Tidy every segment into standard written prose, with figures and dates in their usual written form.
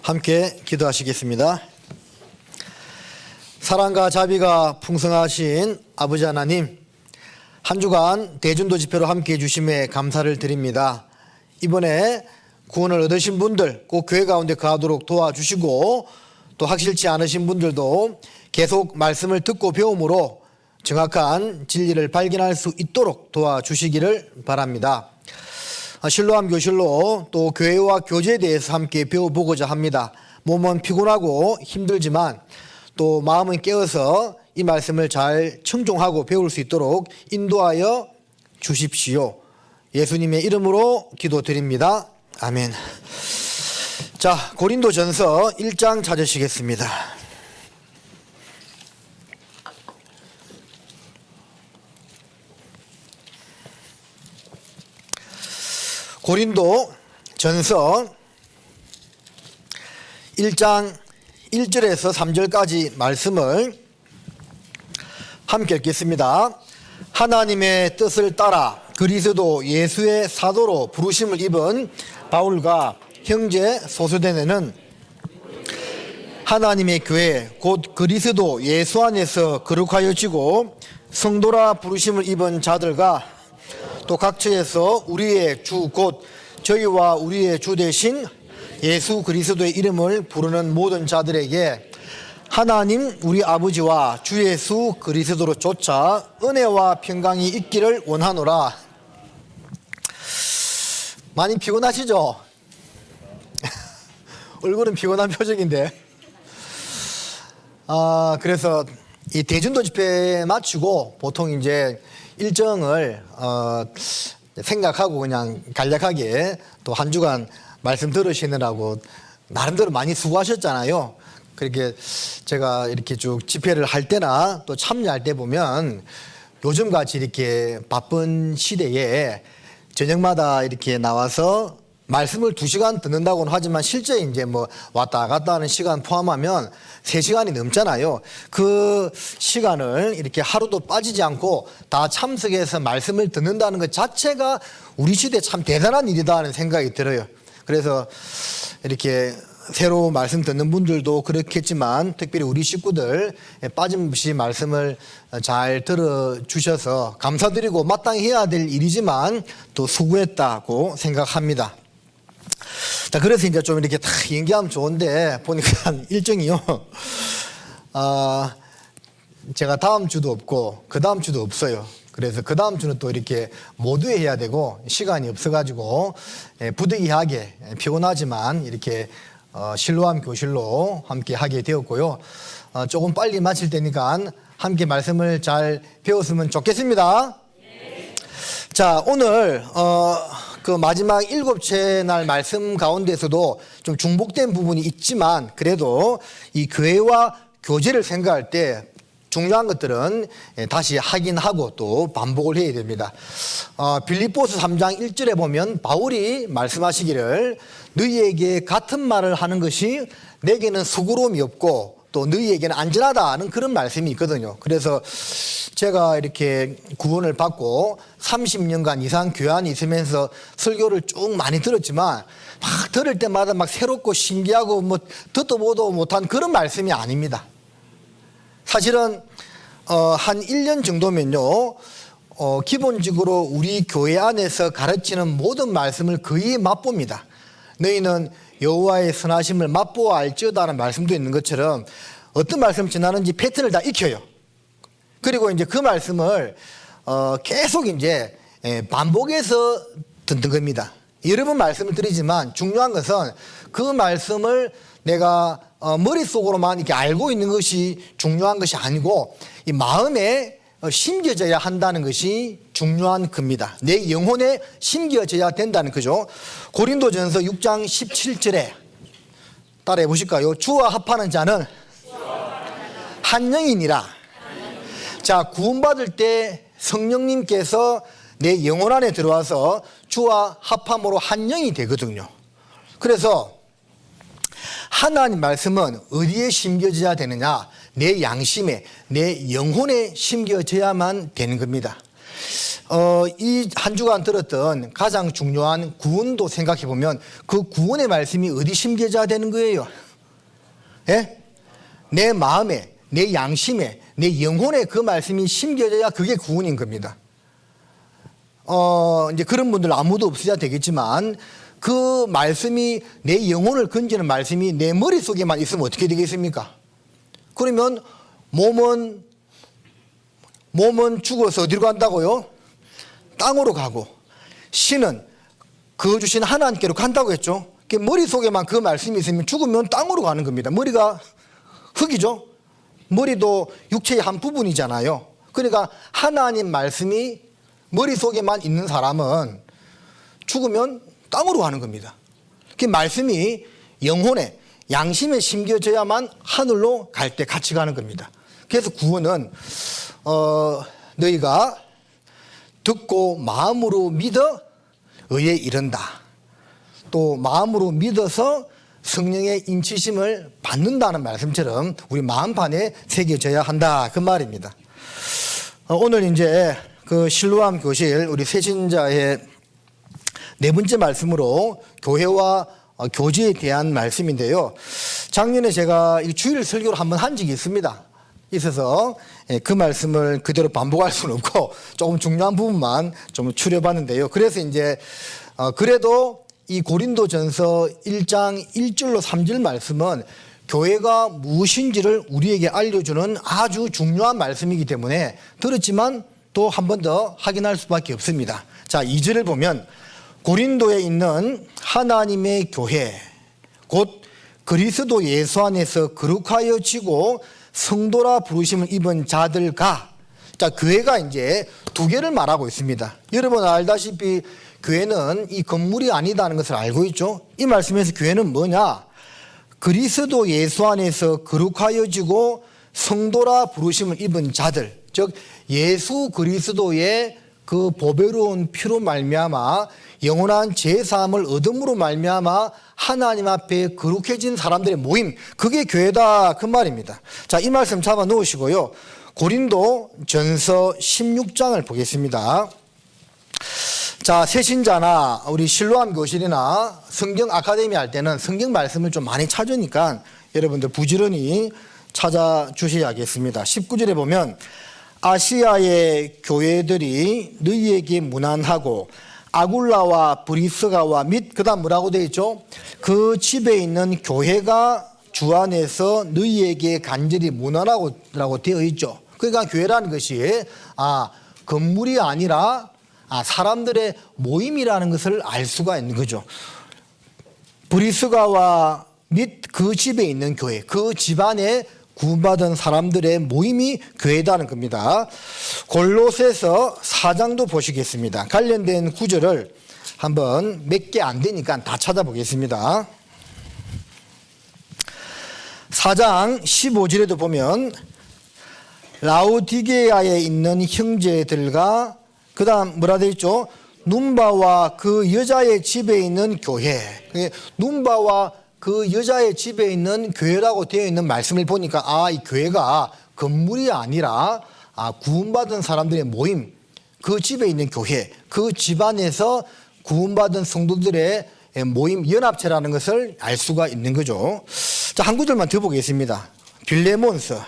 함께 기도하시겠습니다. 사랑과 자비가 풍성하신 아버지 하나님, 한 주간 대전도 집회로 함께해 주심에 감사를 드립니다. 이번에 구원을 얻으신 분들 꼭 교회 가운데 거하도록 도와주시고, 또 확실치 않으신 분들도 계속 말씀을 듣고 배움으로 정확한 진리를 발견할 수 있도록 도와주시기를 바랍니다. 실로암 교실로 또 교회와 교제에 대해서 함께 배워보고자 합니다. 몸은 피곤하고 힘들지만 또 마음은 깨어서 이 말씀을 잘 청종하고 배울 수 있도록 인도하여 주십시오. 예수님의 이름으로 기도드립니다. 아멘. 자, 고린도전서 1장 찾으시겠습니다. 고린도전서 1장 1절에서 3절까지 말씀을 함께 읽겠습니다. 하나님의 뜻을 따라 그리스도 예수의 사도로 부르심을 입은 바울과 형제 소수대네는 하나님의 교회 곧 그리스도 예수 안에서 거룩하여지고 성도라 부르심을 입은 자들과 또 각처에서 우리의 주 곧 저희와 우리의 주 되신 예수 그리스도의 이름을 부르는 모든 자들에게 하나님 우리 아버지와 주 예수 그리스도로 쫓아 은혜와 평강이 있기를 원하노라. 많이 피곤하시죠? 얼굴은 피곤한 표정인데. 그래서 이 대전도 집회 마치고 보통 이제 일정을 생각하고 그냥 간략하게 또 한 주간 말씀 들으시느라고 나름대로 많이 수고하셨잖아요. 그렇게 제가 이렇게 쭉 집회를 할 때나 또 참여할 때 보면 요즘같이 이렇게 바쁜 시대에 저녁마다 이렇게 나와서 말씀을 2시간 듣는다고는 하지만 실제 이제 뭐 왔다 갔다 하는 시간 포함하면 3시간이 넘잖아요. 그 시간을 이렇게 하루도 빠지지 않고 다 참석해서 말씀을 듣는다는 것 자체가 우리 시대에 참 대단한 일이다 하는 생각이 들어요. 그래서 이렇게 새로 말씀 듣는 분들도 그렇겠지만 특별히 우리 식구들 빠짐없이 말씀을 잘 들어주셔서 감사드리고 마땅히 해야 될 일이지만 또 수고했다고 생각합니다. 자, 그래서 이제 좀 이렇게 다 연기하면 좋은데 보니까 일정이요. 제가 다음 주도 없고 그 다음 주도 없어요. 그래서 그 다음 주는 또 이렇게 모두 해야 되고 시간이 없어가지고 부득이하게 피곤하지만 이렇게 실로암 교실로 함께 하게 되었고요. 조금 빨리 마칠 테니까 함께 말씀을 잘 배웠으면 좋겠습니다. 네. 자, 오늘 그 마지막 7째 날 말씀 가운데서도 좀 중복된 부분이 있지만 그래도 이 교회와 교제를 생각할 때 중요한 것들은 다시 확인하고 또 반복을 해야 됩니다. 빌립보서 3장 1절에 보면 바울이 말씀하시기를 너희에게 같은 말을 하는 것이 내게는 수고로움이 없고 또 너희에게는 안전하다는 그런 말씀이 있거든요. 그래서 제가 이렇게 구원을 받고 30년간 이상 교회 안에 있으면서 설교를 쭉 많이 들었지만 막 들을 때마다 막 새롭고 신기하고 뭐 듣도 보도 못한 그런 말씀이 아닙니다. 사실은 한 1년 정도면요 기본적으로 우리 교회 안에서 가르치는 모든 말씀을 거의 맛봅니다. 너희는 여호와의 선하심을 맛보아 알지어다라는 말씀도 있는 것처럼 어떤 말씀 지나는지 패턴을 다 익혀요. 그리고 이제 그 말씀을 계속 이제 반복해서 듣는 겁니다. 여러 번 말씀을 드리지만 중요한 것은 그 말씀을 내가 머릿속으로만 이렇게 알고 있는 것이 중요한 것이 아니고 이 마음에 심겨져야 한다는 것이 중요한 겁니다. 내 영혼에 심겨져야 된다는 거죠. 고린도전서 6장 17절에 따라해 보실까요? 주와 합하는 자는 한 영이니라. 자, 구원받을 때 성령님께서 내 영혼 안에 들어와서 주와 합함으로 한 영이 되거든요. 그래서 하나님 말씀은 어디에 심겨져야 되느냐? 내 양심에, 내 영혼에 심겨져야만 되는 겁니다. 이 한 주간 들었던 가장 중요한 구원도 생각해 보면 그 구원의 말씀이 어디 심겨져야 되는 거예요? 예? 내 마음에, 내 양심에, 내 영혼에 그 말씀이 심겨져야 그게 구원인 겁니다. 이제 그런 분들 아무도 없어야 되겠지만 그 말씀이 내 영혼을 건지는 말씀이 내 머릿속에만 있으면 어떻게 되겠습니까? 그러면 몸은 죽어서 어디로 간다고요? 땅으로 가고 신은 그 주신 하나님께로 간다고 했죠. 머릿속에만 그 말씀이 있으면 죽으면 땅으로 가는 겁니다. 머리가 흙이죠. 머리도 육체의 한 부분이잖아요. 그러니까 하나님 말씀이 머릿속에만 있는 사람은 죽으면 땅으로 가는 겁니다. 그 말씀이 영혼에 양심에 심겨져야만 하늘로 갈 때 같이 가는 겁니다. 그래서 구원은 너희가 듣고 마음으로 믿어 의에 이른다. 또 마음으로 믿어서 성령의 인치심을 받는다는 말씀처럼 우리 마음판에 새겨져야 한다. 그 말입니다. 오늘 이제 그 실로암 교실 우리 새신자의 네 번째 말씀으로 교회와 교제에 대한 말씀인데요. 작년에 제가 이 주일 설교를 한번 한 적이 있어서 그 말씀을 그대로 반복할 수는 없고 조금 중요한 부분만 좀 추려봤는데요. 그래서 이제 그래도 이 고린도전서 1장 1절로 3절 말씀은 교회가 무엇인지를 우리에게 알려주는 아주 중요한 말씀이기 때문에 들었지만 또 한 번 더 확인할 수밖에 없습니다. 자, 2절을 보면 고린도에 있는 하나님의 교회 곧 그리스도 예수 안에서 거룩하여지고 성도라 부르심을 입은 자들과, 자, 교회가 이제 두 개를 말하고 있습니다. 여러분 알다시피 교회는 이 건물이 아니다는 것을 알고 있죠. 이 말씀에서 교회는 뭐냐? 그리스도 예수 안에서 거룩하여지고 성도라 부르심을 입은 자들, 즉 예수 그리스도의 그 보배로운 피로 말미암아 영원한 제사함을 얻음으로 말미암아 하나님 앞에 거룩해진 사람들의 모임, 그게 교회다 그 말입니다. 자, 이 말씀 잡아 놓으시고요. 고린도 전서 16장을 보겠습니다. 자, 새신자나 우리 실로암 교실이나 성경 아카데미 할 때는 성경 말씀을 좀 많이 찾으니까 여러분들 부지런히 찾아주셔야겠습니다. 19절에 보면 아시아의 교회들이 너희에게 무난하고 아굴라와 브리스가와 및 그다음 뭐라고 되어 있죠? 그 집에 있는 교회가 주 안에서 너희에게 간절히 무난하고라고 되어 있죠. 그러니까 교회라는 것이 건물이 아니라 사람들의 모임이라는 것을 알 수가 있는 거죠. 브리스가와 및 그 집에 있는 교회, 그 집안에 구원받은 사람들의 모임이 교회다는 겁니다. 골로새서 4장도 보시겠습니다. 관련된 구절을 한번 몇 개 안 되니까 다 찾아보겠습니다. 4장 15절에도 보면 라우디게아에 있는 형제들과 그 다음 뭐라 되어 있죠? 눈바와 그 여자의 집에 있는 교회. 눈바와 그 여자의 집에 있는 교회라고 되어 있는 말씀을 보니까 이 교회가 건물이 아니라 구원받은 사람들의 모임, 그 집에 있는 교회, 그 집안에서 구원받은 성도들의 모임, 연합체라는 것을 알 수가 있는 거죠. 자, 한 구절만 더 보겠습니다. 빌레몬서.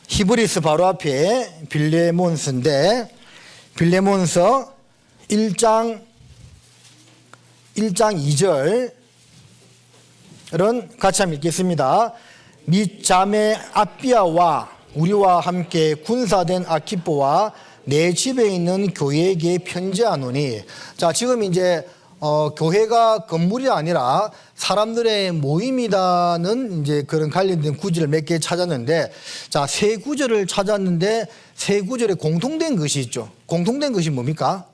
히브리스 바로 앞에 빌레몬서인데, 빌레몬서 1장 2절은 같이 한번 읽겠습니다. 및 자매 아비아와 우리와 함께 군사된 아키포와 내 집에 있는 교회에게 편지하노니. 자, 지금 이제 교회가 건물이 아니라 사람들의 모임이다는 이제 그런 관련된 구절을 몇 개 찾았는데, 자, 세 구절을 찾았는데 세 구절에 공통된 것이 있죠. 공통된 것이 뭡니까?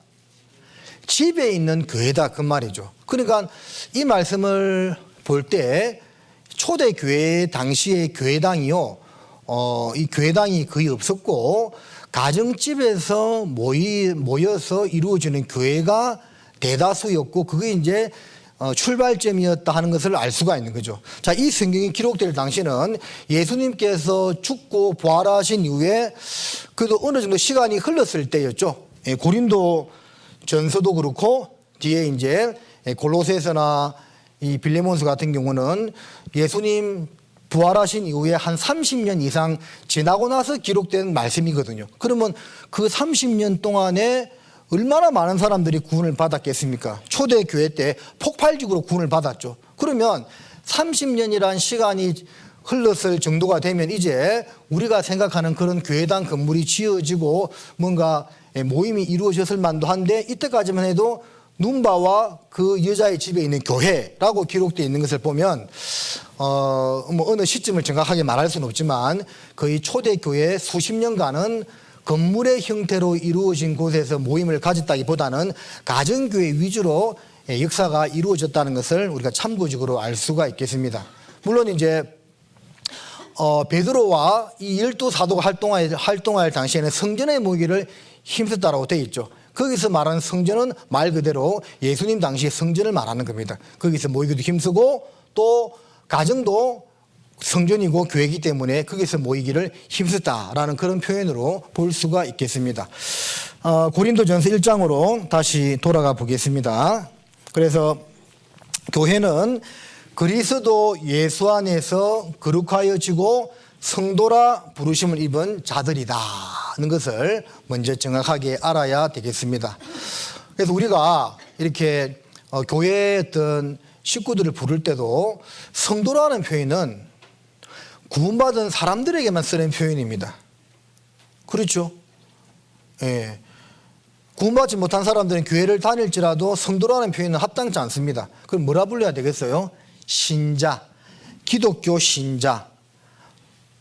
집에 있는 교회다 그 말이죠. 그러니까 이 말씀을 볼 때 초대교회 당시의 교회당이요, 이 교회당이 거의 없었고 가정집에서 모여서 이루어지는 교회가 대다수였고, 그게 이제 출발점이었다 하는 것을 알 수가 있는 거죠. 자, 이 성경이 기록될 당시는 예수님께서 죽고 부활하신 이후에 그래도 어느 정도 시간이 흘렀을 때였죠. 고린도 전서도 그렇고 뒤에 이제 골로새서나 이 빌레몬서 같은 경우는 예수님 부활하신 이후에 한 30년 이상 지나고 나서 기록된 말씀이거든요. 그러면 그 30년 동안에 얼마나 많은 사람들이 구원을 받았겠습니까? 초대교회 때 폭발적으로 구원을 받았죠. 그러면 30년이란 시간이 흘렀을 정도가 되면 이제 우리가 생각하는 그런 교회당 건물이 지어지고 뭔가 모임이 이루어졌을 만도 한데 이때까지만 해도 눈바와 그 여자의 집에 있는 교회라고 기록되어 있는 것을 보면 뭐 어느 시점을 정확하게 말할 수는 없지만 거의 초대교회 수십 년간은 건물의 형태로 이루어진 곳에서 모임을 가졌다기보다는 가정교회 위주로 역사가 이루어졌다는 것을 우리가 참고적으로 알 수가 있겠습니다. 물론 이제 베드로와 이 12사도가 활동할 당시에는 성전에 모이기를 힘썼다라고 되어 있죠. 거기서 말하는 성전은 말 그대로 예수님 당시 성전을 말하는 겁니다. 거기서 모이기도 힘쓰고 또 가정도 성전이고 교회이기 때문에 거기서 모이기를 힘썼다라는 그런 표현으로 볼 수가 있겠습니다. 고린도전서 1장으로 다시 돌아가 보겠습니다. 그래서 교회는 그리스도 예수 안에서 거룩하여지고 성도라 부르심을 입은 자들이다는 것을 먼저 정확하게 알아야 되겠습니다. 그래서 우리가 이렇게 교회의 어떤 식구들을 부를 때도 성도라는 표현은 구원받은 사람들에게만 쓰는 표현입니다. 그렇죠? 예. 구원받지 못한 사람들은 교회를 다닐지라도 성도라는 표현은 합당치 않습니다. 그럼 뭐라 불러야 되겠어요? 신자, 기독교 신자,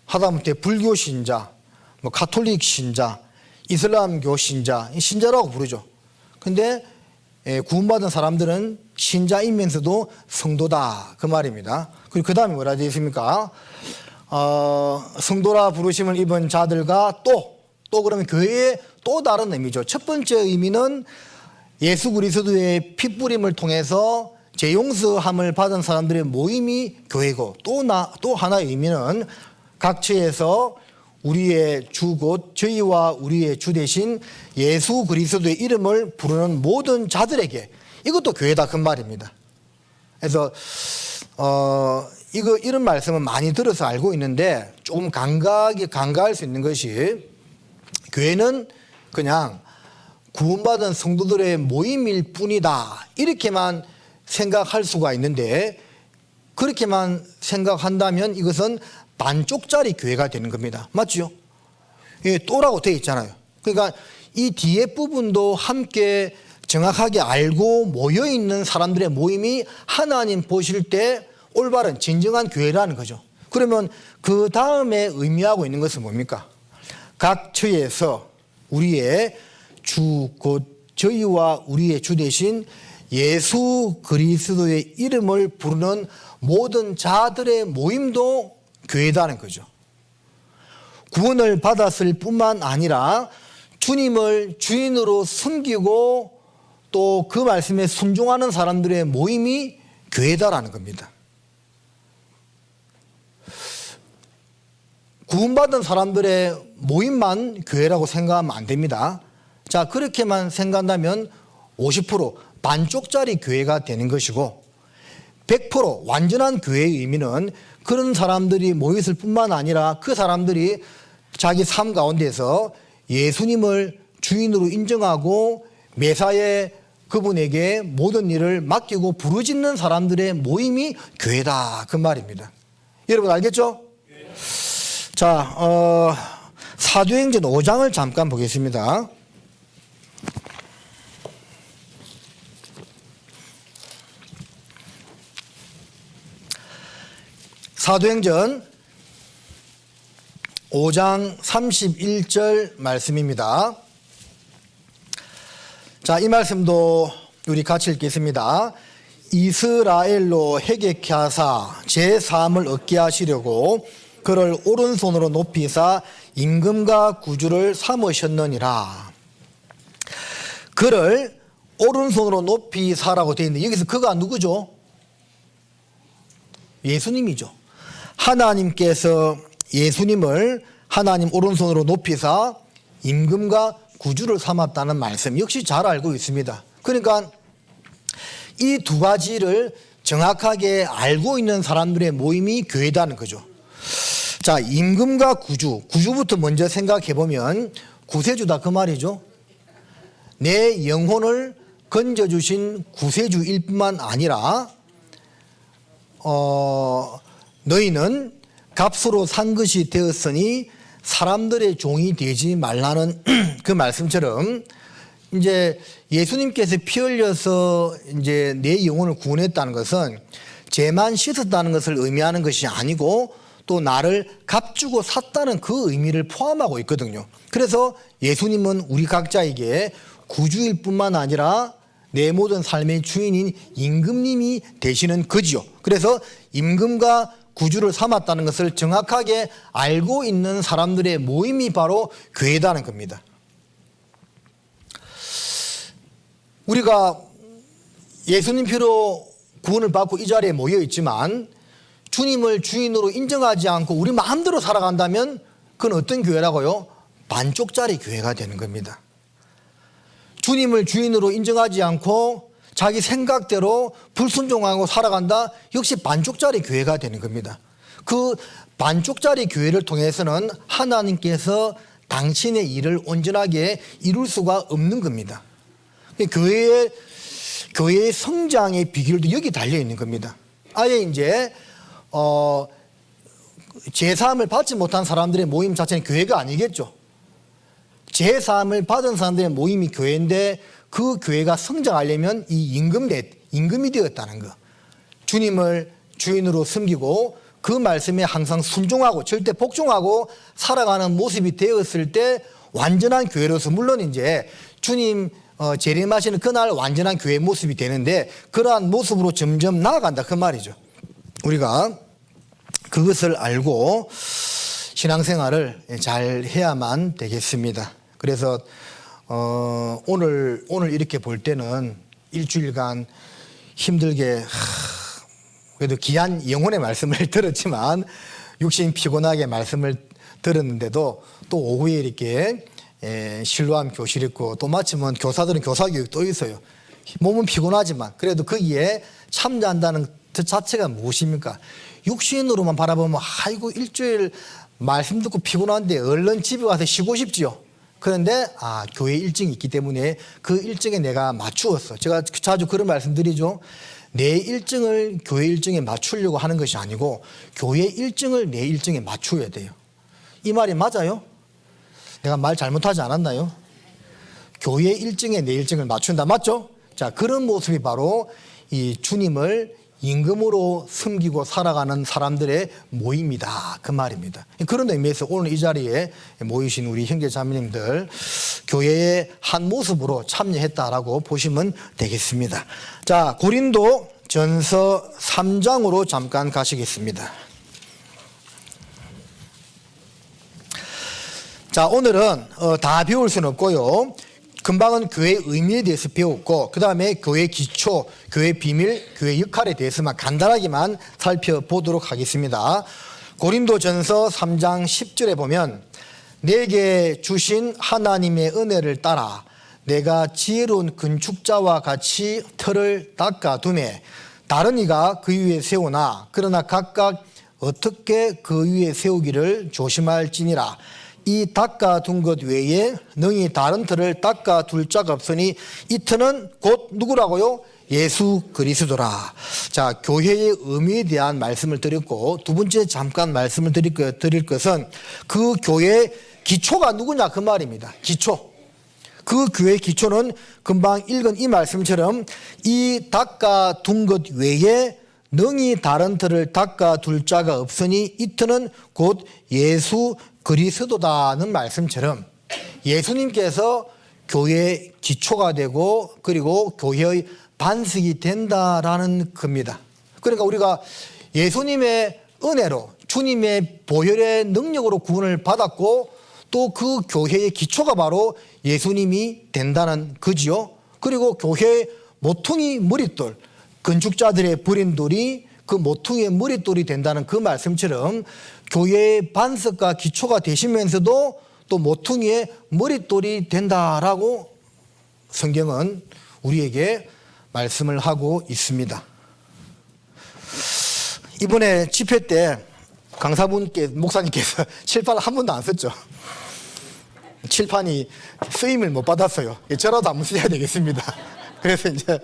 하다못해 불교 신자, 뭐 가톨릭 신자, 이슬람교 신자, 신자라고 부르죠. 근데 구원받은 사람들은 신자이면서도 성도다 그 말입니다. 그리고 그 다음에 뭐라 되어 있습니까? 성도라 부르심을 입은 자들과 또 그러면 교회의 또 다른 의미죠. 첫 번째 의미는 예수 그리스도의 핏부림을 통해서 재용서함을 받은 사람들의 모임이 교회고 또 하나의 의미는 각처에서 우리의 주 곧 저희와 우리의 주 대신 예수 그리스도의 이름을 부르는 모든 자들에게 이것도 교회다 그 말입니다. 그래서 이런 말씀은 많이 들어서 알고 있는데 조금 간과할 수 있는 것이 교회는 그냥 구원받은 성도들의 모임일 뿐이다 이렇게만 생각할 수가 있는데 그렇게만 생각한다면 이것은 반쪽짜리 교회가 되는 겁니다. 맞죠? 예, 또라고 되어 있잖아요. 그러니까 이 뒤에 부분도 함께 정확하게 알고 모여있는 사람들의 모임이 하나님 보실 때 올바른 진정한 교회라는 거죠. 그러면 그 다음에 의미하고 있는 것은 뭡니까? 각처에서 우리의 주 곧 저희와 우리의 주 대신 예수 그리스도의 이름을 부르는 모든 자들의 모임도 교회다는 거죠. 구원을 받았을 뿐만 아니라 주님을 주인으로 섬기고 또 그 말씀에 순종하는 사람들의 모임이 교회다라는 겁니다. 구원받은 사람들의 모임만 교회라고 생각하면 안 됩니다. 자, 그렇게만 생각한다면 50% 반쪽짜리 교회가 되는 것이고 100% 완전한 교회의 의미는 그런 사람들이 모였을 뿐만 아니라 그 사람들이 자기 삶 가운데서 예수님을 주인으로 인정하고 매사에 그분에게 모든 일을 맡기고 부르짖는 사람들의 모임이 교회다 그 말입니다. 여러분 알겠죠? 자, 사도행전 5장을 잠깐 보겠습니다. 사도행전 5장 31절 말씀입니다. 자, 이 말씀도 우리 같이 읽겠습니다. 이스라엘로 회개케 하사 제3을 얻게 하시려고 그를 오른손으로 높이사 임금과 구주를 삼으셨느니라. 그를 오른손으로 높이 사라고 되어 있는데 여기서 그가 누구죠? 예수님이죠. 하나님께서 예수님을 하나님 오른손으로 높이 사 임금과 구주를 삼았다는 말씀 역시 잘 알고 있습니다. 그러니까 이 두 가지를 정확하게 알고 있는 사람들의 모임이 교회다는 거죠. 자, 임금과 구주부터 먼저 생각해 보면 구세주다 그 말이죠. 내 영혼을 건져주신 구세주일 뿐만 아니라 너희는 값으로 산 것이 되었으니 사람들의 종이 되지 말라는 그 말씀처럼 이제 예수님께서 피 흘려서 이제 내 영혼을 구원했다는 것은 죄만 씻었다는 것을 의미하는 것이 아니고 또 나를 값주고 샀다는 그 의미를 포함하고 있거든요. 그래서 예수님은 우리 각자에게 구주일 뿐만 아니라 내 모든 삶의 주인인 임금님이 되시는 거지요. 그래서 임금과 구주를 삼았다는 것을 정확하게 알고 있는 사람들의 모임이 바로 교회다는 겁니다. 우리가 예수님 피로 구원을 받고 이 자리에 모여 있지만 주님을 주인으로 인정하지 않고 우리 마음대로 살아간다면 그건 어떤 교회라고요? 반쪽짜리 교회가 되는 겁니다. 주님을 주인으로 인정하지 않고 자기 생각대로 불순종하고 살아간다? 역시 반쪽짜리 교회가 되는 겁니다. 그 반쪽짜리 교회를 통해서는 하나님께서 당신의 일을 온전하게 이룰 수가 없는 겁니다. 교회의 성장의 비결도 여기 달려 있는 겁니다. 아예 이제 제사함을 받지 못한 사람들의 모임 자체는 교회가 아니겠죠. 제사함을 받은 사람들의 모임이 교회인데 그 교회가 성장하려면 이 임금이 되었다는 것. 주님을 주인으로 섬기고 그 말씀에 항상 순종하고 절대 복종하고 살아가는 모습이 되었을 때 완전한 교회로서 물론 이제 주님 재림하시는 그날 완전한 교회 모습이 되는데 그러한 모습으로 점점 나아간다 그 말이죠. 우리가 그것을 알고 신앙생활을 잘 해야만 되겠습니다. 그래서 오늘 이렇게 볼 때는 일주일간 힘들게 그래도 귀한 영혼의 말씀을 들었지만 육신 피곤하게 말씀을 들었는데도 또 오후에 이렇게 실로암 교실 있고 또 마치면 교사들은 교사교육 또 있어요. 몸은 피곤하지만 그래도 거기에 참여한다는 그 자체가 무엇입니까? 육신으로만 바라보면 아이고 일주일 말씀 듣고 피곤한데 얼른 집에 가서 쉬고 싶지요. 그런데 교회 일정이 있기 때문에 그 일정에 내가 맞추었어. 제가 자주 그런 말씀 드리죠. 내 일정을 교회 일정에 맞추려고 하는 것이 아니고 교회 일정을 내 일정에 맞춰야 돼요. 이 말이 맞아요? 내가 말 잘못하지 않았나요? 교회 일정에 내 일정을 맞춘다. 맞죠? 자, 그런 모습이 바로 이 주님을 임금으로 섬기고 살아가는 사람들의 모임이다. 그 말입니다. 그런 의미에서 오늘 이 자리에 모이신 우리 형제 자매님들 교회의 한 모습으로 참여했다라고 보시면 되겠습니다. 자, 고린도 전서 3장으로 잠깐 가시겠습니다. 자, 오늘은 다 배울 수는 없고요. 금방은 교회의 의미에 대해서 배웠고 그 다음에 교회의 기초, 교회의 비밀, 교회의 역할에 대해서만 간단하게만 살펴보도록 하겠습니다. 고린도전서 3장 10절에 보면 내게 주신 하나님의 은혜를 따라 내가 지혜로운 건축자와 같이 틀을 닦아두매 다른 이가 그 위에 세우나 그러나 각각 어떻게 그 위에 세우기를 조심할지니라. 이 닦아둔 것 외에 능히 다른 틀을 닦아둘 자가 없으니 이 틀은 곧 누구라고요? 예수 그리스도라. 자, 교회의 의미에 대한 말씀을 드렸고 두 번째 잠깐 말씀을 드릴 것은 그 교회의 기초가 누구냐 그 말입니다. 기초. 그 교회의 기초는 금방 읽은 이 말씀처럼 이 닦아둔 것 외에 능히 다른 틀을 닦아둘 자가 없으니 이 틀은 곧 예수 그리스도다는 말씀처럼 예수님께서 교회의 기초가 되고 그리고 교회의 반석이 된다라는 겁니다. 그러니까 우리가 예수님의 은혜로 주님의 보혈의 능력으로 구원을 받았고 또 그 교회의 기초가 바로 예수님이 된다는 거지요. 그리고 교회 모퉁이 머릿돌, 건축자들의 버린 돌이 그 모퉁이의 머릿돌이 된다는 그 말씀처럼 교회의 반석과 기초가 되시면서도 또 모퉁이의 머릿돌이 된다라고 성경은 우리에게 말씀을 하고 있습니다. 이번에 집회 때 목사님께서 칠판을 한 번도 안 썼죠. 칠판이 쓰임을 못 받았어요. 저라도 한번 써야 되겠습니다. 그래서 이제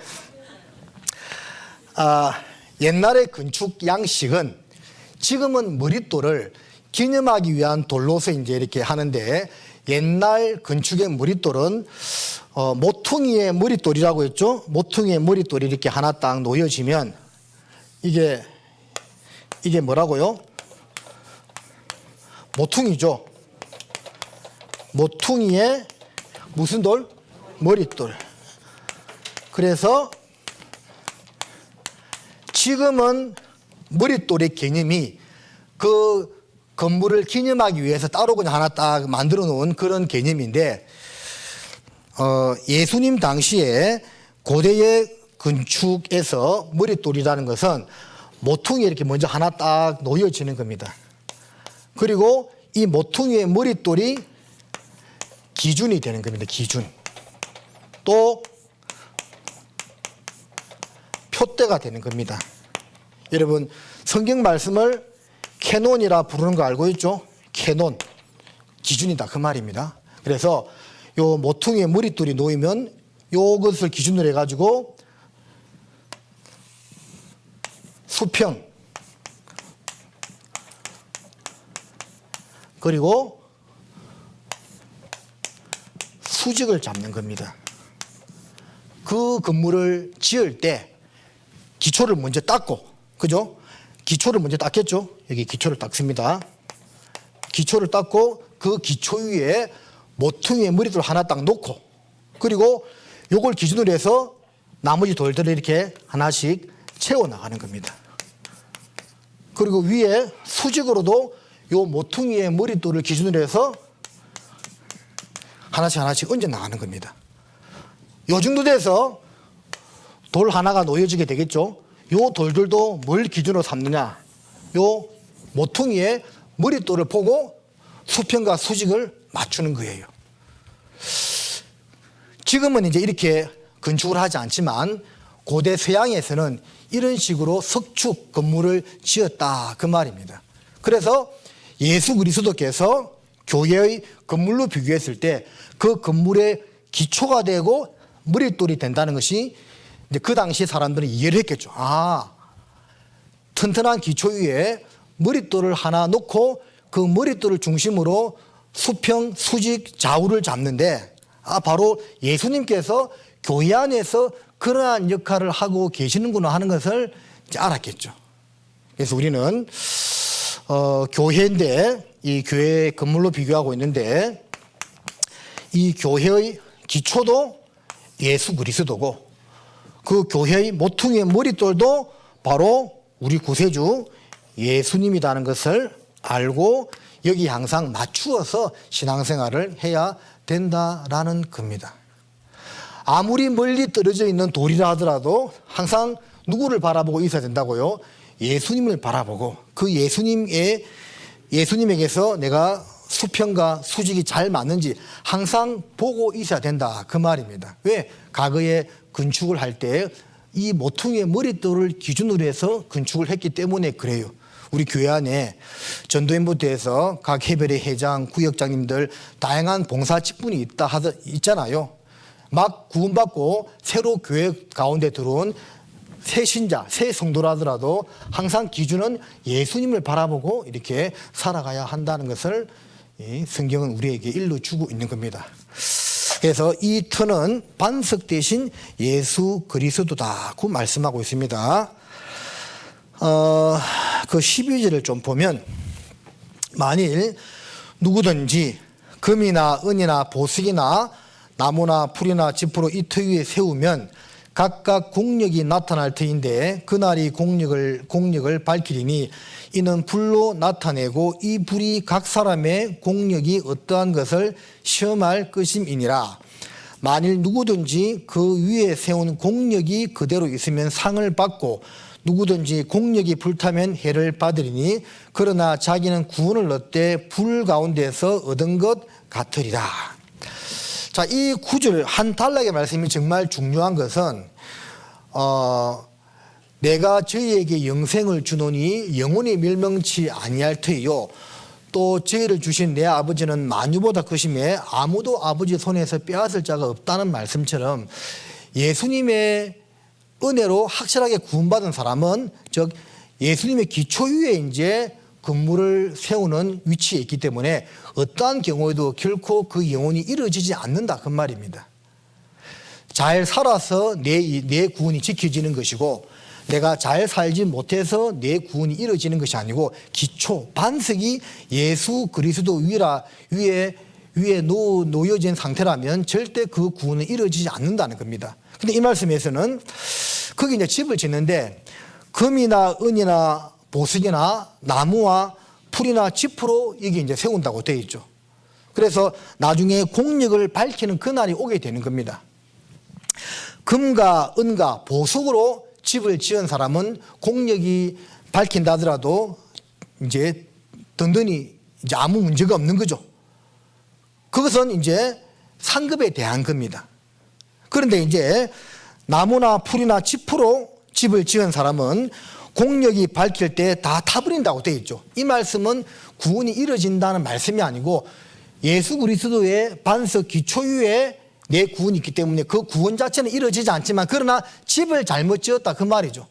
옛날의 건축 양식은 지금은 머릿돌을 기념하기 위한 돌로서 이제 이렇게 하는데, 옛날 건축의 머릿돌은 모퉁이의 머릿돌이라고 했죠. 모퉁이의 머릿돌이 이렇게 하나 딱 놓여지면 이게 뭐라고요? 모퉁이죠. 모퉁이의 무슨 돌? 머릿돌. 그래서 지금은 머릿돌의 개념이 그 건물을 기념하기 위해서 따로 그냥 하나 딱 만들어 놓은 그런 개념인데, 예수님 당시에 고대의 건축에서 머릿돌이라는 것은 모퉁이에 이렇게 먼저 하나 딱 놓여지는 겁니다. 그리고 이 모퉁이의 머릿돌이 기준이 되는 겁니다. 기준. 또 표대가 되는 겁니다. 여러분, 성경 말씀을 캐논이라 부르는 거 알고 있죠? 캐논, 기준이다 그 말입니다. 그래서 요 모퉁이의 머릿돌이 놓이면 요것을 기준으로 해가지고 수평, 그리고 수직을 잡는 겁니다. 그 건물을 지을 때 기초를 먼저 닦고, 그죠? 기초를 먼저 닦겠죠? 여기 기초를 닦습니다. 기초를 닦고 그 기초 위에 모퉁이의 머릿돌 하나 딱 놓고, 그리고 요걸 기준으로 해서 나머지 돌들을 이렇게 하나씩 채워나가는 겁니다. 그리고 위에 수직으로도 요 모퉁이의 머릿돌을 기준으로 해서 하나씩 얹어 나가는 겁니다. 요 정도 돼서 돌 하나가 놓여지게 되겠죠. 요 돌들도 뭘 기준으로 삼느냐, 요 모퉁이의 머릿돌을 보고 수평과 수직을 맞추는 거예요. 지금은 이제 이렇게 건축을 하지 않지만 고대 서양에서는 이런 식으로 석축 건물을 지었다 그 말입니다. 그래서 예수 그리스도께서 교회의 건물로 비교했을 때 그 건물의 기초가 되고 머릿돌이 된다는 것이 이제 그 당시 사람들은 이해를 했겠죠. 튼튼한 기초 위에 머릿돌을 하나 놓고 그 머릿돌을 중심으로 수평, 수직, 좌우를 잡는데, 바로 예수님께서 교회 안에서 그러한 역할을 하고 계시는구나 하는 것을 이제 알았겠죠. 그래서 우리는 교회인데, 이 교회 건물로 비교하고 있는데, 이 교회의 기초도 예수 그리스도고, 그 교회의 모퉁이의 머릿돌도 바로 우리 구세주 예수님이라는 것을 알고 여기 항상 맞추어서 신앙생활을 해야 된다라는 겁니다. 아무리 멀리 떨어져 있는 돌이라 하더라도 항상 누구를 바라보고 있어야 된다고요? 예수님을 바라보고 그 예수님에게서 내가 수평과 수직이 잘 맞는지 항상 보고 있어야 된다 그 말입니다. 왜? 과거에 건축을 할 때 이 모퉁이의 머릿돌을 기준으로 해서 건축을 했기 때문에 그래요. 우리 교회 안에 전도연부터해서 각 해별의 회장, 구역장님들 다양한 봉사 직분이 있잖아요. 막 구원받고 새로 교회 가운데 들어온 새 신자, 새 성도라 하더라도 항상 기준은 예수님을 바라보고 이렇게 살아가야 한다는 것을 성경은 우리에게 일러주고 있는 겁니다. 그래서 이 터는 반석 대신 예수 그리스도다 고 말씀하고 있습니다. 그 12절을 좀 보면, 만일 누구든지 금이나 은이나 보석이나 나무나 풀이나 지푸로 이 터 위에 세우면 각각 공력이 나타날 터인데 그날이 공력을 밝히리니 이는 불로 나타내고 이 불이 각 사람의 공력이 어떠한 것을 시험할 것임이니라. 만일 누구든지 그 위에 세운 공력이 그대로 있으면 상을 받고 누구든지 공력이 불타면 해를 받으리니 그러나 자기는 구원을 얻되 불 가운데서 얻은 것 같으리라. 자, 이 구절 한 단락의 말씀이 정말 중요한 것은 내가 저희에게 영생을 주노니 영원히 멸망치 아니할 터이요 또 저희를 주신 내 아버지는 만유보다 크심에 아무도 아버지 손에서 빼앗을 자가 없다는 말씀처럼 예수님의 은혜로 확실하게 구원받은 사람은 즉 예수님의 기초 위에 이제 건물을 세우는 위치에 있기 때문에 어떠한 경우에도 결코 그 영혼이 이루어지지 않는다 그 말입니다. 잘 살아서 내 구원이 지켜지는 것이고 내가 잘 살지 못해서 내 구원이 이루어지는 것이 아니고 기초 반석이 예수 그리스도 위에 놓여진 상태라면 절대 그 구원은 이루어지지 않는다는 겁니다. 근데 이 말씀에서는 거기 이제 집을 짓는데 금이나 은이나 보석이나 나무와 풀이나 짚으로 이게 이제 세운다고 되어 있죠. 그래서 나중에 공력을 밝히는 그날이 오게 되는 겁니다. 금과 은과 보석으로 집을 지은 사람은 공력이 밝힌다 하더라도 이제 든든히 이제 아무 문제가 없는 거죠. 그것은 이제 상급에 대한 겁니다. 그런데 이제 나무나 풀이나 짚으로 집을 지은 사람은 공력이 밝힐 때 다 타버린다고 되어 있죠. 이 말씀은 구원이 이루어진다는 말씀이 아니고 예수 그리스도의 반석 기초 위에 내 구원이 있기 때문에 그 구원 자체는 이루어지지 않지만 그러나 집을 잘못 지었다 그 말이죠.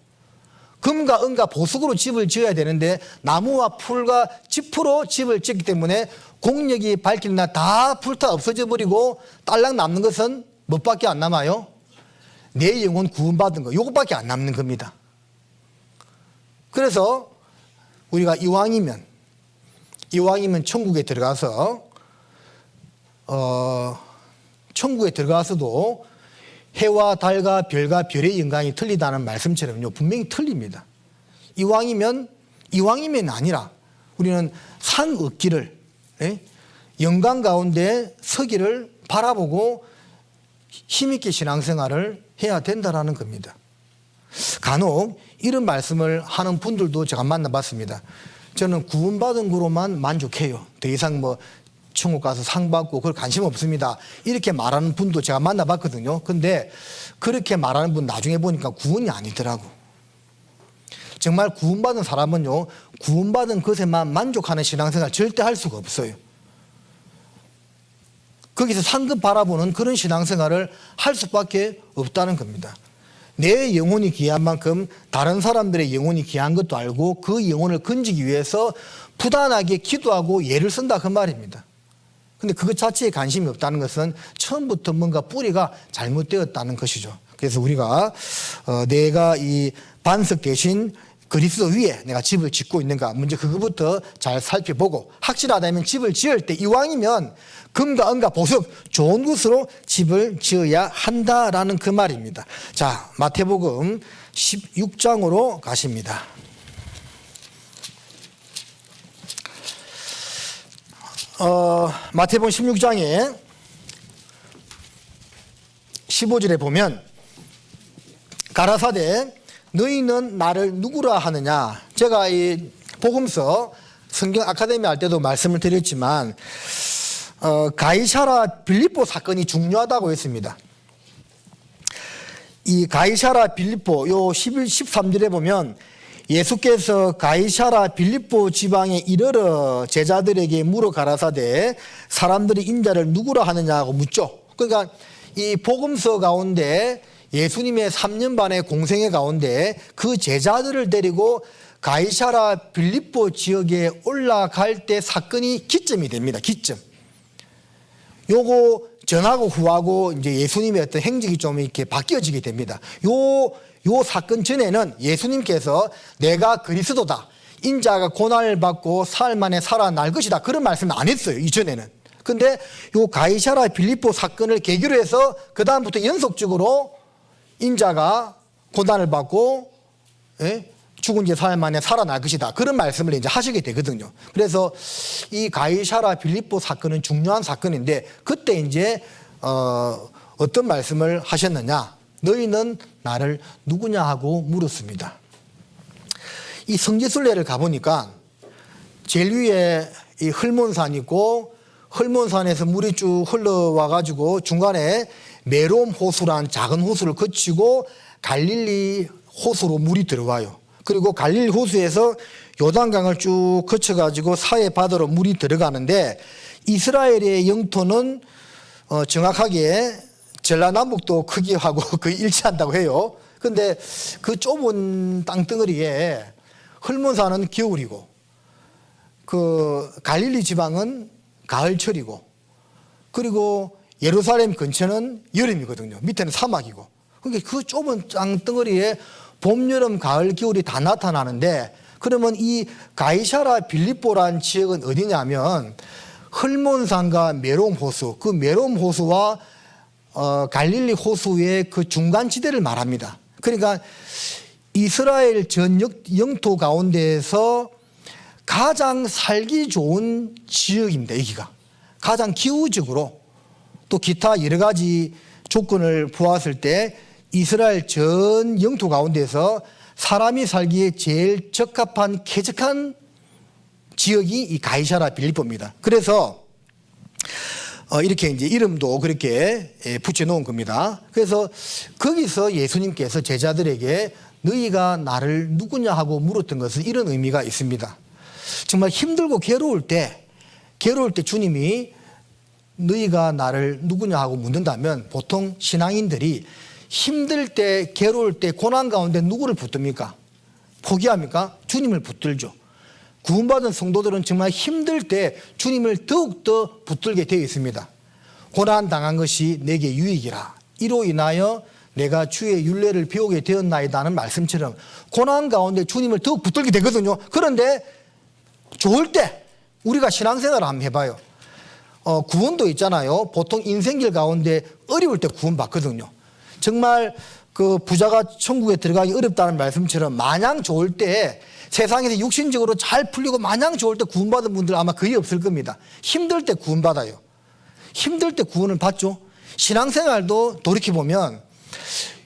금과 은과 보석으로 집을 지어야 되는데 나무와 풀과 짚으로 집을 짓기 때문에 공력이 밝힐 날 다 불타 없어져 버리고 딸랑 남는 것은 뭐밖에 안 남아요? 내 영혼 구원받은 거 요것밖에 안 남는 겁니다. 그래서 우리가 이왕이면 천국에 들어가서 천국에 들어가서도 해와 달과 별과 별의 영광이 틀리다는 말씀처럼요 분명히 틀립니다. 이왕이면 아니라 우리는 산 얻기를 영광 가운데 서기를 바라보고 힘있게 신앙생활을 해야 된다라는 겁니다. 간혹 이런 말씀을 하는 분들도 제가 만나봤습니다. 저는 구원받은 거로만 만족해요. 더 이상 뭐 천국 가서 상 받고 그걸 관심 없습니다. 이렇게 말하는 분도 제가 만나봤거든요. 근데 그렇게 말하는 분 나중에 보니까 구원이 아니더라고. 정말 구원받은 사람은요 구원받은 것에만 만족하는 신앙생활 절대 할 수가 없어요. 거기서 상급 바라보는 그런 신앙생활을 할 수밖에 없다는 겁니다. 내 영혼이 귀한 만큼 다른 사람들의 영혼이 귀한 것도 알고 그 영혼을 건지기 위해서 부단하게 기도하고 예를 쓴다 그 말입니다. 근데 그것 자체에 관심이 없다는 것은 처음부터 뭔가 뿌리가 잘못되었다는 것이죠. 그래서 우리가 내가 이 반석 대신 그리스도 위에 내가 집을 짓고 있는가 먼저 그것부터 잘 살펴보고 확실하다면 집을 지을 때 이왕이면 금과 은과 보석 좋은 곳으로 집을 지어야 한다라는 그 말입니다. 자, 마태복음 16장으로 가십니다. 마태복음 16장에 15절에 보면 가라사대 너희는 나를 누구라 하느냐. 제가 이 복음서 성경 아카데미 할 때도 말씀을 드렸지만 가이사라 빌립보 사건이 중요하다고 했습니다. 이 가이사라 빌립보 요 11, 13절에 보면 예수께서 가이사라 빌립보 지방에 이르러 제자들에게 물어 가라사대 사람들이 인자를 누구라 하느냐고 묻죠. 그러니까 이 복음서 가운데 예수님의 3년 반의 공생애 가운데 그 제자들을 데리고 가이사라 빌립보 지역에 올라갈 때 사건이 기점이 됩니다. 기점. 요거 전하고 후하고 이제 예수님의 어떤 행적이 좀 이렇게 바뀌어지게 됩니다. 요 사건 전에는 예수님께서 내가 그리스도다. 인자가 고난을 받고 사흘 만에 살아날 것이다. 그런 말씀을 안 했어요. 이전에는. 근데 요 가이사라 빌립보 사건을 계기로 해서 그다음부터 연속적으로 인자가 고난을 받고 죽은 지 사흘 만에 살아날 것이다. 그런 말씀을 이제 하시게 되거든요. 그래서 이 가이사라 빌립보 사건은 중요한 사건인데 그때 이제 어떤 말씀을 하셨느냐? 너희는 나를 누구냐 하고 물었습니다. 이 성지순례를 가보니까 제일 위에 이 헐몬산이 있고 헐몬산에서 물이 쭉 흘러와 가지고 중간에 메롬 호수란 작은 호수를 거치고 갈릴리 호수로 물이 들어와요. 그리고 갈릴리 호수에서 요단강을 쭉 거쳐 가지고 사해 바다로 물이 들어가는데 이스라엘의 영토는 정확하게 전라남북도 크기하고 거의 일치한다고 해요. 근데 그 좁은 땅덩어리에 헐몬산은 겨울이고 그 갈릴리 지방은 가을철이고 그리고 예루살렘 근처는 여름이거든요. 밑에는 사막이고. 그러니까 그 좁은 땅덩어리에 봄, 여름, 가을, 겨울이 다 나타나는데 그러면 이 가이사라 빌립보란 지역은 어디냐면 헐몬산과 메롬 호수, 그 메롬 호수와 갈릴리 호수의 그 중간지대를 말합니다. 그러니까 이스라엘 전 영토 가운데에서 가장 살기 좋은 지역입니다. 여기가 가장 기후적으로 또 기타 여러 가지 조건을 보았을 때 이스라엘 전 영토 가운데서 사람이 살기에 제일 적합한 쾌적한 지역이 이 가이사라 빌립보입니다. 그래서 이렇게 이제 이름도 그렇게 붙여 놓은 겁니다. 그래서 거기서 예수님께서 제자들에게 너희가 나를 누구냐 하고 물었던 것은 이런 의미가 있습니다. 정말 힘들고 괴로울 때 주님이 너희가 나를 누구냐 하고 묻는다면 보통 신앙인들이 힘들 때, 괴로울 때, 고난 가운데 누구를 붙듭니까? 포기합니까? 주님을 붙들죠. 구원받은 성도들은 정말 힘들 때 주님을 더욱더 붙들게 되어 있습니다. 고난 당한 것이 내게 유익이라. 이로 인하여 내가 주의 율례를 배우게 되었나이다는 말씀처럼 고난 가운데 주님을 더욱 붙들게 되거든요. 그런데 좋을 때 우리가 신앙생활을 한번 해봐요. 구원도 있잖아요. 보통 인생길 가운데 어려울 때 구원받거든요. 정말 그 부자가 천국에 들어가기 어렵다는 말씀처럼 마냥 좋을 때 세상에서 육신적으로 잘 풀리고 마냥 좋을 때 구원받은 분들 아마 거의 없을 겁니다. 힘들 때 구원받아요. 힘들 때 구원을 받죠. 신앙생활도 돌이켜보면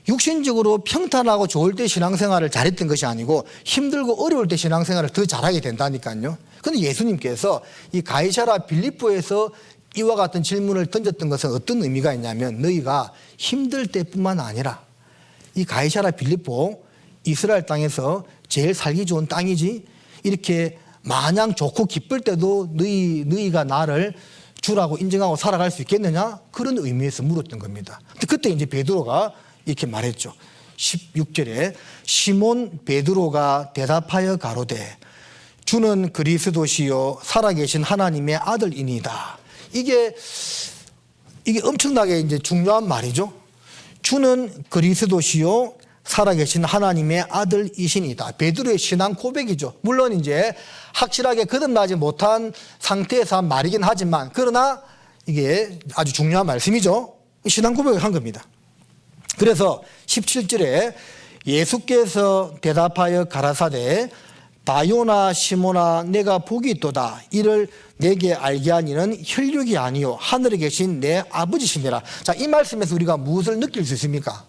육신적으로 평탄하고 좋을 때 신앙생활을 잘했던 것이 아니고 힘들고 어려울 때 신앙생활을 더 잘하게 된다니까요. 그런데 예수님께서 이 가이사라 빌립보에서 이와 같은 질문을 던졌던 것은 어떤 의미가 있냐면 너희가 힘들 때뿐만 아니라 이 가이사라 빌립보 이스라엘 땅에서 제일 살기 좋은 땅이지 이렇게 마냥 좋고 기쁠 때도 너희가 나를 주라고 인정하고 살아갈 수 있겠느냐? 그런 의미에서 물었던 겁니다. 그때 이제 베드로가 이렇게 말했죠. 16절에 시몬 베드로가 대답하여 가로되 주는 그리스도시요 살아계신 하나님의 아들이니이다. 이게 엄청나게 이제 중요한 말이죠. 주는 그리스도시요 살아계신 하나님의 아들이시니다. 베드로의 신앙 고백이죠. 물론 이제 확실하게 거듭나지 못한 상태에서 한 말이긴 하지만 그러나 이게 아주 중요한 말씀이죠. 신앙 고백을 한 겁니다. 그래서 17절에 예수께서 대답하여 가라사대 바요나 시모나 내가 복이 있도다. 이를 내게 알게 하니는 혈육이 아니요 하늘에 계신 내 아버지시니라. 자, 이 말씀에서 우리가 무엇을 느낄 수 있습니까?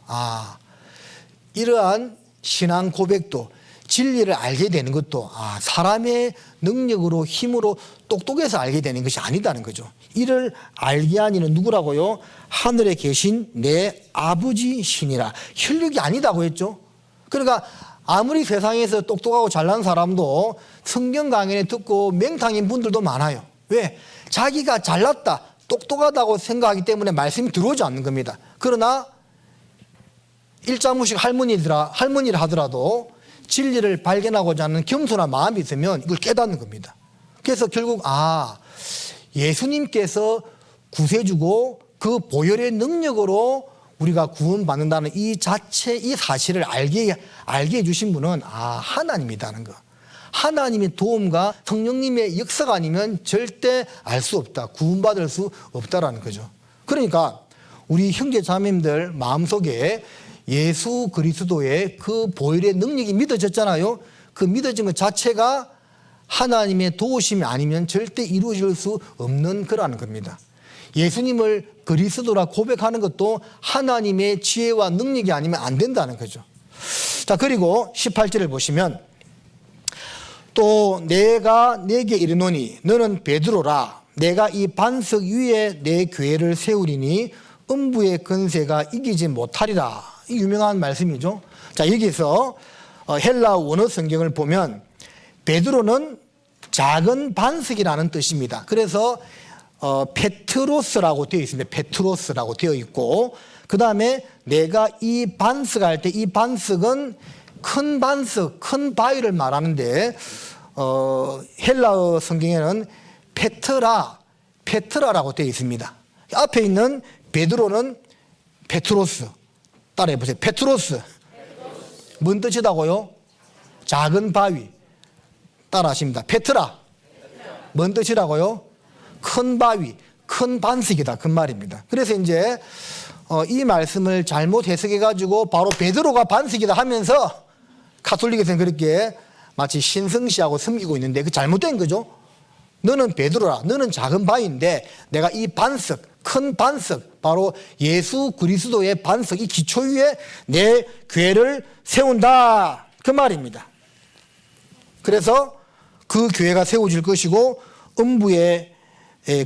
이러한 신앙 고백도 진리를 알게 되는 것도 사람의 능력으로 힘으로 똑똑해서 알게 되는 것이 아니다는 거죠. 이를 알게 하니는 누구라고요? 하늘에 계신 내 아버지시니라. 혈육이 아니다고 했죠. 그러니까 아무리 세상에서 똑똑하고 잘난 사람도 성경 강연에 듣고 맹탕인 분들도 많아요. 왜? 자기가 잘났다, 똑똑하다고 생각하기 때문에 말씀이 들어오지 않는 겁니다. 그러나 일자무식 할머니라 하더라도 진리를 발견하고자 하는 겸손한 마음이 있으면 이걸 깨닫는 겁니다. 그래서 결국 예수님께서 구세주고 그 보혈의 능력으로 우리가 구원받는다는 이 사실을 알게 해주신 분은 하나님이다는 거. 하나님의 도움과 성령님의 역사가 아니면 절대 알 수 없다. 구원받을 수 없다라는 거죠. 그러니까 우리 형제 자매님들 마음속에 예수 그리스도의 그 보혈의 능력이 믿어졌잖아요. 그 믿어진 것 자체가 하나님의 도우심이 아니면 절대 이루어질 수 없는 거라는 겁니다. 예수님을 그리스도라 고백하는 것도 하나님의 지혜와 능력이 아니면 안 된다는 거죠. 자, 그리고 18절을 보시면 또 내가 내게 이르노니 너는 베드로라 내가 이 반석 위에 내 교회를 세우리니 음부의 권세가 이기지 못하리라. 이 유명한 말씀이죠. 자, 여기서 헬라 원어 성경을 보면 베드로는 작은 반석이라는 뜻입니다. 그래서 페트로스라고 되어 있습니다. 페트로스라고 되어 있고, 그 다음에 내가 이 반석 할 때 이 반석은 큰 반석, 큰 바위를 말하는데 헬라어 성경에는 페트라라고 되어 있습니다. 앞에 있는 베드로는 페트로스. 따라해 보세요. 페트로스. 뭔 뜻이다고요? 작은 바위. 따라 하십니다. 페트라. 뭔 뜻이라고요? 큰 바위, 큰 반석이다. 그 말입니다. 그래서 이제 이 말씀을 잘못 해석해 가지고 바로 베드로가 반석이다 하면서 가톨릭에서는 그렇게 마치 신성시하고 섬기고 있는데 그 잘못된 거죠. 너는 베드로라. 너는 작은 바위인데 내가 이 반석, 큰 반석, 바로 예수 그리스도의 반석, 이 기초 위에 내 교회를 세운다. 그 말입니다. 그래서 그 교회가 세워질 것이고 음부의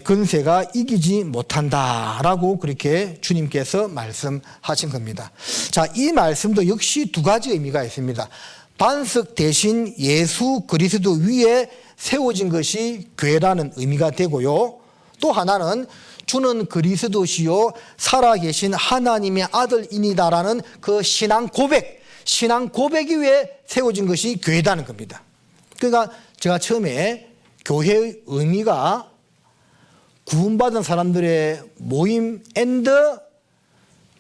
권세가 이기지 못한다라고 그렇게 주님께서 말씀하신 겁니다. 자, 이 말씀도 역시 두 가지 의미가 있습니다. 반석 대신 예수 그리스도 위에 세워진 것이 교회라는 의미가 되고요. 또 하나는 주는 그리스도시요 살아계신 하나님의 아들이니다라는 그 신앙 고백 위에 세워진 것이 교회라는 겁니다. 그러니까 제가 처음에 교회의 의미가 구원받은 사람들의 모임 앤드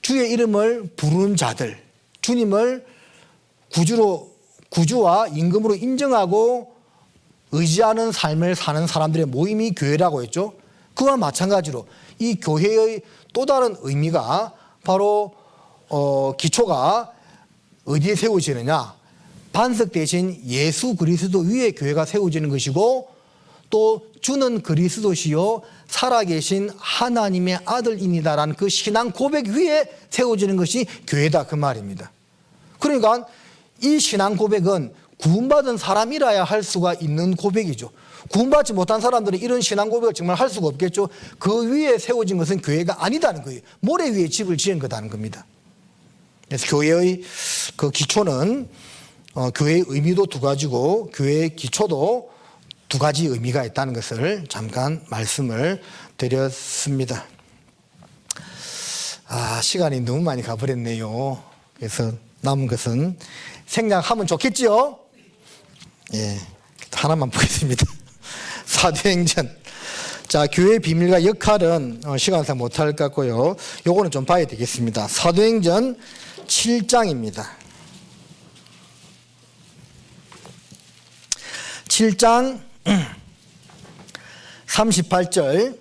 주의 이름을 부르는 자들, 주님을 구주와 임금으로 인정하고 의지하는 삶을 사는 사람들의 모임이 교회라고 했죠. 그와 마찬가지로 이 교회의 또 다른 의미가 바로 기초가 어디에 세워지느냐, 반석 대신 예수 그리스도 위에 교회가 세워지는 것이고, 또 주는 그리스도시요 살아계신 하나님의 아들입니다라는 그 신앙 고백 위에 세워지는 것이 교회다. 그 말입니다. 그러니까 이 신앙 고백은 구원받은 사람이라야 할 수가 있는 고백이죠. 구원받지 못한 사람들은 이런 신앙 고백을 정말 할 수가 없겠죠. 그 위에 세워진 것은 교회가 아니다는 거예요. 모래 위에 집을 지은 거다는 겁니다. 그래서 교회의 그 기초는 교회의 의미도 두 가지고 교회의 기초도 두 가지 의미가 있다는 것을 잠깐 말씀을 드렸습니다. 시간이 너무 많이 가버렸네요. 그래서 남은 것은 생략하면 좋겠지요? 예, 하나만 보겠습니다. 사도행전. 자, 교회의 비밀과 역할은 시간상 못할 것 같고요. 요거는 좀 봐야 되겠습니다. 사도행전 7장입니다. 7장 38절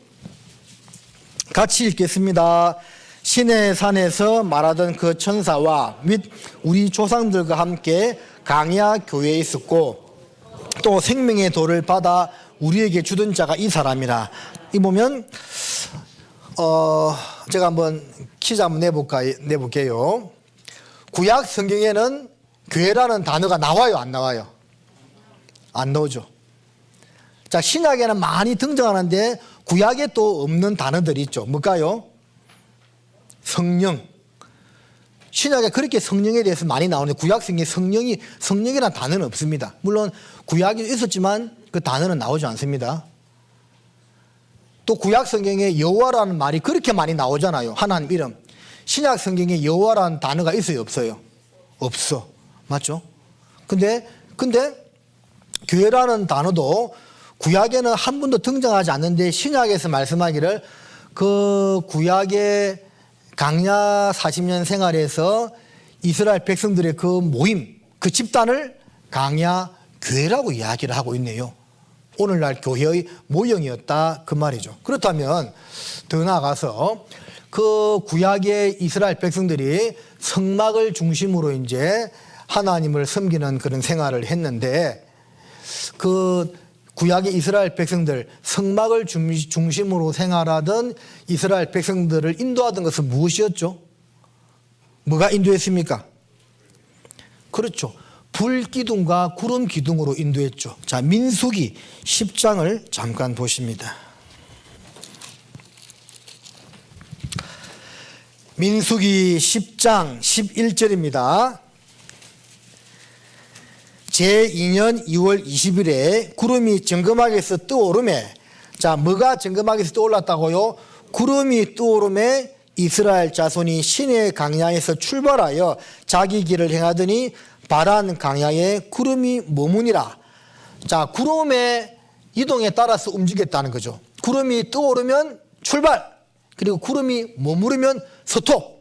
같이 읽겠습니다. 시내 산에서 말하던 그 천사와 및 우리 조상들과 함께 강야 교회에 있었고 또 생명의 돌을 받아 우리에게 주던 자가 이 사람이라. 이 보면 제가 한번 퀴즈 한번 내볼게요. 구약 성경에는 교회라는 단어가 나와요, 안 나와요? 안 나오죠. 자, 신약에는 많이 등장하는데 구약에 또 없는 단어들이 있죠. 뭘까요? 성령. 신약에 그렇게 성령에 대해서 많이 나오는데 구약 성경에 성령이라는 단어는 없습니다. 물론 구약에 있었지만 그 단어는 나오지 않습니다. 또 구약 성경에 여호와라는 말이 그렇게 많이 나오잖아요. 하나님 이름. 신약 성경에 여호와라는 단어가 있어요, 없어요? 없어. 맞죠? 근데 교회라는 단어도 구약에는 한 번도 등장하지 않는데 신약에서 말씀하기를 그 구약의 강야 40년 생활에서 이스라엘 백성들의 그 모임, 그 집단을 강야 교회라고 이야기를 하고 있네요. 오늘날 교회의 모형이었다 그 말이죠. 그렇다면 더 나아가서 그 구약의 이스라엘 백성들이 성막을 중심으로 이제 하나님을 섬기는 그런 생활을 했는데 그 구약의 이스라엘 백성들, 성막을 중심으로 생활하던 이스라엘 백성들을 인도하던 것은 무엇이었죠? 뭐가 인도했습니까? 그렇죠. 불기둥과 구름기둥으로 인도했죠. 자, 민수기 10장을 잠깐 보십니다. 민수기 10장 11절입니다. 제2년 2월 20일에 구름이 정금학에서 떠오르매, 자, 뭐가 정금학에서 떠올랐다고요? 구름이 떠오르매 이스라엘 자손이 시내 강야에서 출발하여 자기 길을 행하더니 바란 강야에 구름이 머무니라. 자, 구름의 이동에 따라서 움직였다는 거죠. 구름이 떠오르면 출발, 그리고 구름이 머무르면 서토.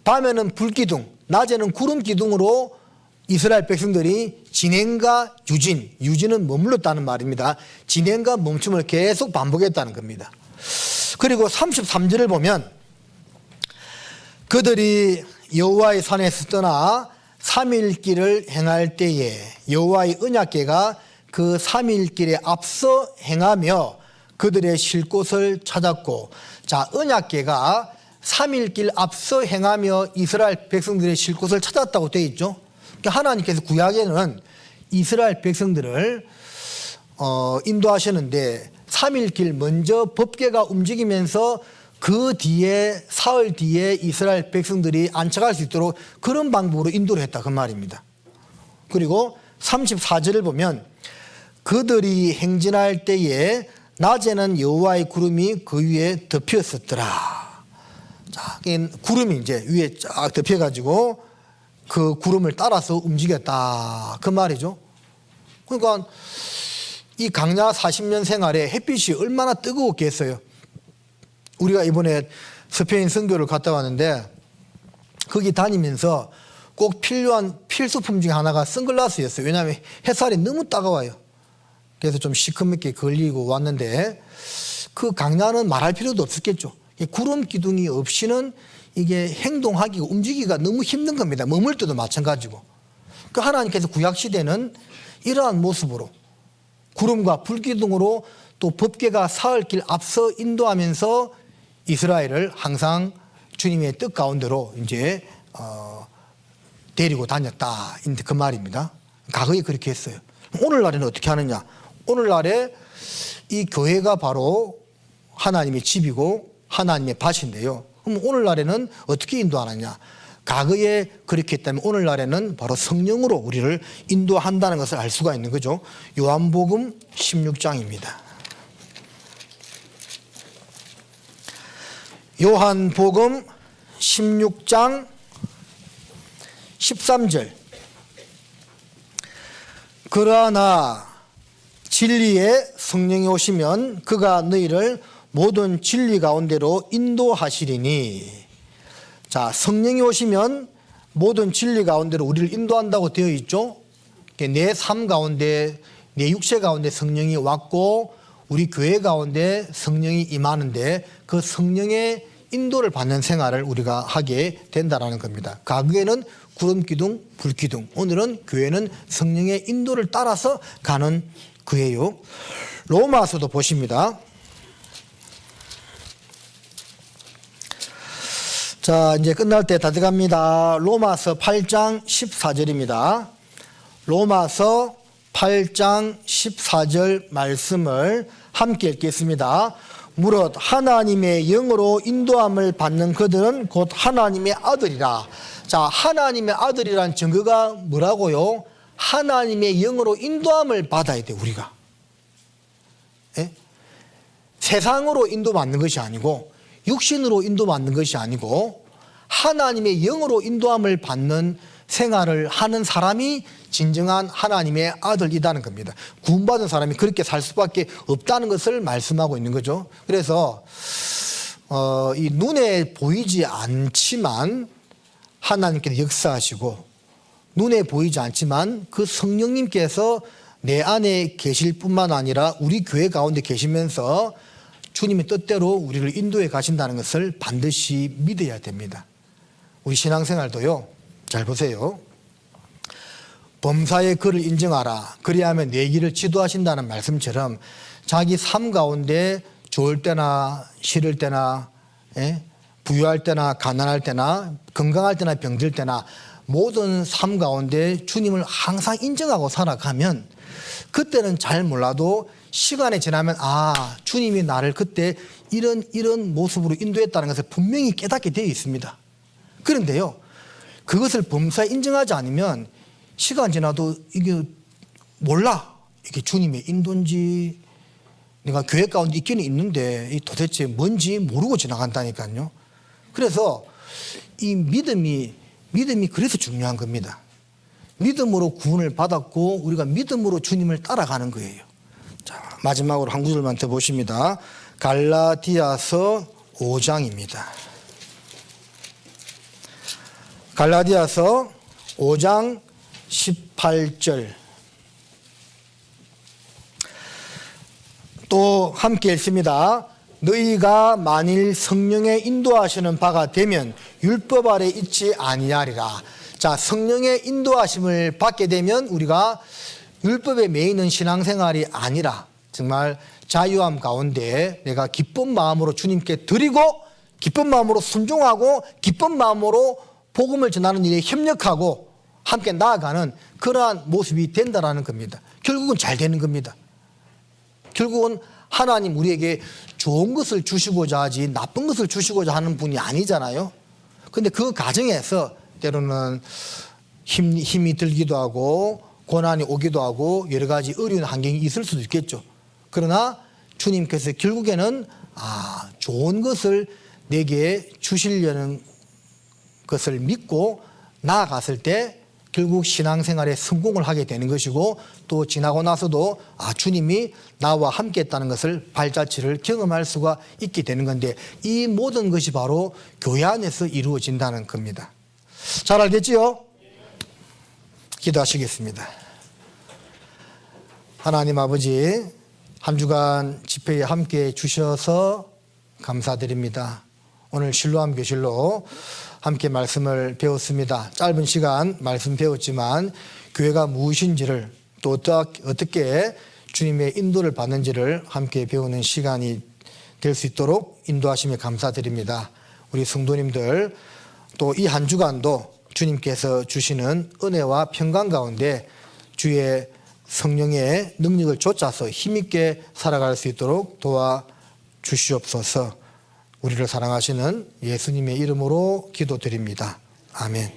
밤에는 불기둥, 낮에는 구름기둥으로 이스라엘 백성들이 진행과 유진은 머물렀다는 말입니다. 진행과 멈춤을 계속 반복했다는 겁니다. 그리고 33절을 보면 그들이 여호와의 산에서 떠나 3일 길을 행할 때에 여호와의 언약궤가 그 3일 길에 앞서 행하며 그들의 쉴 곳을 찾았고, 자, 언약궤가 3일 길 앞서 행하며 이스라엘 백성들의 쉴 곳을 찾았다고 되어 있죠. 그러니까 하나님께서 구약에는 이스라엘 백성들을 인도하셨는데 3일 길 먼저 법궤가 움직이면서 그 뒤에 사흘 뒤에 이스라엘 백성들이 안착할 수 있도록 그런 방법으로 인도를 했다, 그 말입니다. 그리고 34절을 보면 그들이 행진할 때에 낮에는 여호와의 구름이 그 위에 덮였었더라. 자, 구름이 이제 위에 쫙 덮여가지고 그 구름을 따라서 움직였다, 그 말이죠. 그러니까 이 강야 40년 생활에 햇빛이 얼마나 뜨거웠겠어요. 우리가 이번에 스페인 선교를 갔다 왔는데 거기 다니면서 꼭 필요한 필수품 중에 하나가 선글라스였어요. 왜냐하면 햇살이 너무 따가워요. 그래서 좀 시커멓게 걸리고 왔는데 그 강야는 말할 필요도 없었겠죠. 구름 기둥이 없이는 이게 행동하기가, 움직이기가 너무 힘든 겁니다. 머물 때도 마찬가지고. 그 하나님께서 구약시대는 이러한 모습으로 구름과 불기둥으로 또 법궤가 사흘길 앞서 인도하면서 이스라엘을 항상 주님의 뜻 가운데로 이제 데리고 다녔다, 그 말입니다. 과거에 그렇게 했어요. 오늘날에는 어떻게 하느냐? 오늘날에 이 교회가 바로 하나님의 집이고 하나님의 밭인데요. 그럼 오늘날에는 어떻게 인도하느냐? 과거에 그렇게 했다면 오늘날에는 바로 성령으로 우리를 인도한다는 것을 알 수가 있는 거죠. 요한복음 16장입니다. 요한복음 16장 13절. 그러나 진리의 성령이 오시면 그가 너희를 모든 진리 가운데로 인도하시리니. 자, 성령이 오시면 모든 진리 가운데로 우리를 인도한다고 되어 있죠. 내 삶 가운데, 내 육체 가운데 성령이 왔고 우리 교회 가운데 성령이 임하는데 그 성령의 인도를 받는 생활을 우리가 하게 된다는 겁니다. 과거에는 구름기둥, 불기둥, 오늘은 교회는 성령의 인도를 따라서 가는 거예요. 로마서도 보십니다. 자, 이제 끝날 때 다 돼갑니다. 로마서 8장 14절입니다. 로마서 8장 14절 말씀을 함께 읽겠습니다. 무릇 하나님의 영으로 인도함을 받는 그들은 곧 하나님의 아들이라. 자, 하나님의 아들이란 증거가 뭐라고요? 하나님의 영으로 인도함을 받아야 돼, 우리가. 예? 세상으로 인도받는 것이 아니고 육신으로 인도받는 것이 아니고 하나님의 영으로 인도함을 받는 생활을 하는 사람이 진정한 하나님의 아들이라는 겁니다. 구원받은 사람이 그렇게 살 수밖에 없다는 것을 말씀하고 있는 거죠. 그래서 이 눈에 보이지 않지만 하나님께서 역사하시고 눈에 보이지 않지만 그 성령님께서 내 안에 계실 뿐만 아니라 우리 교회 가운데 계시면서 주님의 뜻대로 우리를 인도해 가신다는 것을 반드시 믿어야 됩니다. 우리 신앙생활도요, 잘 보세요. 범사의 그를 인정하라. 그리하면 내 길을 지도하신다는 말씀처럼 자기 삶 가운데 좋을 때나 싫을 때나 부유할 때나 가난할 때나 건강할 때나 병들 때나 모든 삶 가운데 주님을 항상 인정하고 살아가면 그때는 잘 몰라도 시간이 지나면 주님이 나를 그때 이런 모습으로 인도했다는 것을 분명히 깨닫게 되어 있습니다. 그런데요, 그것을 범사에 인정하지 않으면 시간 지나도 이게 몰라. 이게 주님의 인도인지 내가 교회 가운데 있기는 있는데 도대체 뭔지 모르고 지나간다니까요. 그래서 이 믿음이 그래서 중요한 겁니다. 믿음으로 구원을 받았고 우리가 믿음으로 주님을 따라가는 거예요. 자, 마지막으로 한 구절만 더 보십니다. 갈라디아서 5장입니다. 갈라디아서 5장 18절. 또 함께 읽습니다. 너희가 만일 성령의 인도하시는 바가 되면 율법 아래 있지 아니하리라. 자, 성령의 인도하심을 받게 되면 우리가 율법에 매이는 신앙생활이 아니라 정말 자유함 가운데 내가 기쁜 마음으로 주님께 드리고 기쁜 마음으로 순종하고 기쁜 마음으로 복음을 전하는 일에 협력하고 함께 나아가는 그러한 모습이 된다라는 겁니다. 결국은 잘 되는 겁니다. 결국은 하나님 우리에게 좋은 것을 주시고자 하지 나쁜 것을 주시고자 하는 분이 아니잖아요. 그런데 그 과정에서 때로는 힘이 들기도 하고 고난이 오기도 하고 여러 가지 어려운 환경이 있을 수도 있겠죠. 그러나 주님께서 결국에는 좋은 것을 내게 주시려는 것을 믿고 나아갔을 때 결국 신앙생활에 성공을 하게 되는 것이고 또 지나고 나서도 주님이 나와 함께 했다는 것을 발자취를 경험할 수가 있게 되는 건데 이 모든 것이 바로 교회 안에서 이루어진다는 겁니다. 잘 알겠지요? 기도하시겠습니다. 하나님 아버지, 한 주간 집회에 함께 주셔서 감사드립니다. 오늘 실로암 교실로 함께 말씀을 배웠습니다. 짧은 시간 말씀 배웠지만 교회가 무엇인지를 또 어떻게 주님의 인도를 받는지를 함께 배우는 시간이 될 수 있도록 인도하심에 감사드립니다. 우리 성도님들 또 이 한 주간도 주님께서 주시는 은혜와 평강 가운데 주의 성령의 능력을 좇아서 힘있게 살아갈 수 있도록 도와주시옵소서. 우리를 사랑하시는 예수님의 이름으로 기도드립니다. 아멘.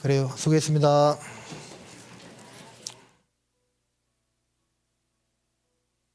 그래요. 수고했습니다.